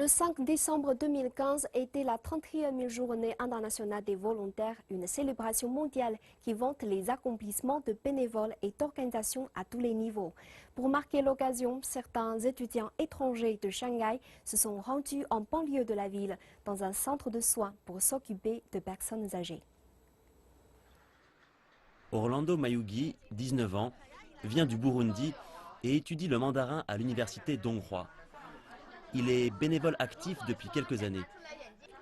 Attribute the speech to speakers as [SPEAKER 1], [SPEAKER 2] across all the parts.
[SPEAKER 1] Le 5 décembre 2015 était la 31e journée internationale des volontaires, une célébration mondiale qui vante les accomplissements de bénévoles et d'organisations à tous les niveaux. Pour marquer l'occasion, certains étudiants étrangers de Shanghai se sont rendus en banlieue de la ville, dans un centre de soins pour s'occuper de personnes âgées.
[SPEAKER 2] Orlando Mayugi, 19 ans, vient du Burundi et étudie le mandarin à l'université d'Honghua. Il est bénévole actif depuis quelques années.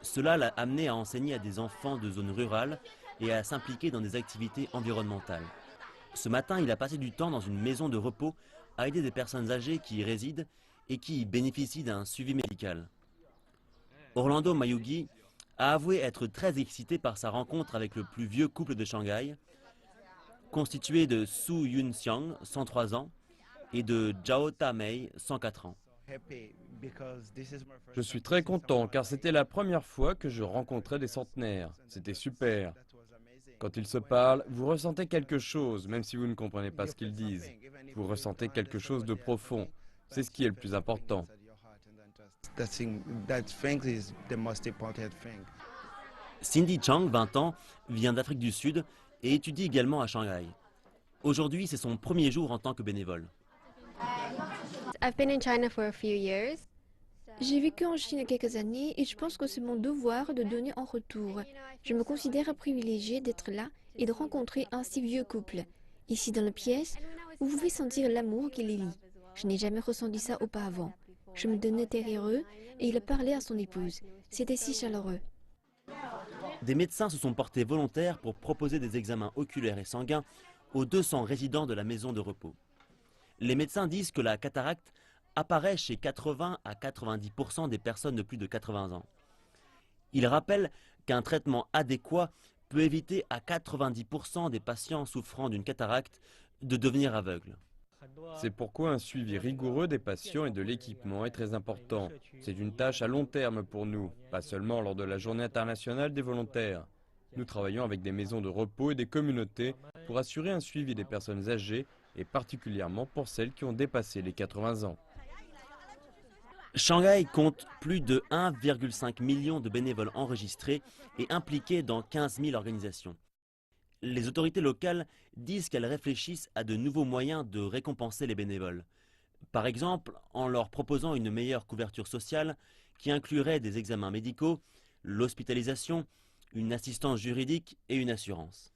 [SPEAKER 2] Cela l'a amené à enseigner à des enfants de zones rurales et à s'impliquer dans des activités environnementales. Ce matin, il a passé du temps dans une maison de repos à aider des personnes âgées qui y résident et qui y bénéficient d'un suivi médical. Orlando Mayugi a avoué être très excité par sa rencontre avec le plus vieux couple de Shanghai, constitué de Su Yun-xiang, 103 ans, et de Zhao Ta-mei, 104 ans.
[SPEAKER 3] Je suis très content car c'était la première fois que je rencontrais des centenaires. C'était super. Quand ils se parlent, vous ressentez quelque chose, même si vous ne comprenez pas ce qu'ils disent. Vous ressentez quelque chose de profond. C'est ce qui est le plus important.
[SPEAKER 2] Cindy Chang, 20 ans, vient d'Afrique du Sud et étudie également à Shanghai. Aujourd'hui, c'est son premier jour en tant que bénévole.
[SPEAKER 4] J'ai vécu en Chine quelques années et je pense que c'est mon devoir de donner en retour. Je me considère privilégiée d'être là et de rencontrer un si vieux couple. Ici dans la pièce, vous pouvez sentir l'amour qui les lie. Je n'ai jamais ressenti ça auparavant. Je me donnais derrière eux et il parlait à son épouse. C'était si chaleureux.
[SPEAKER 2] Des médecins se sont portés volontaires pour proposer des examens oculaires et sanguins aux 200 résidents de la maison de repos. Les médecins disent que la cataracte apparaît chez 80 à 90% des personnes de plus de 80 ans. Ils rappellent qu'un traitement adéquat peut éviter à 90% des patients souffrant d'une cataracte de devenir aveugles.
[SPEAKER 3] C'est pourquoi un suivi rigoureux des patients et de l'équipement est très important. C'est une tâche à long terme pour nous, pas seulement lors de la Journée internationale des volontaires. Nous travaillons avec des maisons de repos et des communautés pour assurer un suivi des personnes âgées et particulièrement pour celles qui ont dépassé les 80 ans.
[SPEAKER 2] Shanghai compte plus de 1,5 million de bénévoles enregistrés et impliqués dans 15 000 organisations. Les autorités locales disent qu'elles réfléchissent à de nouveaux moyens de récompenser les bénévoles. Par exemple, en leur proposant une meilleure couverture sociale qui inclurait des examens médicaux, l'hospitalisation, une assistance juridique et une assurance.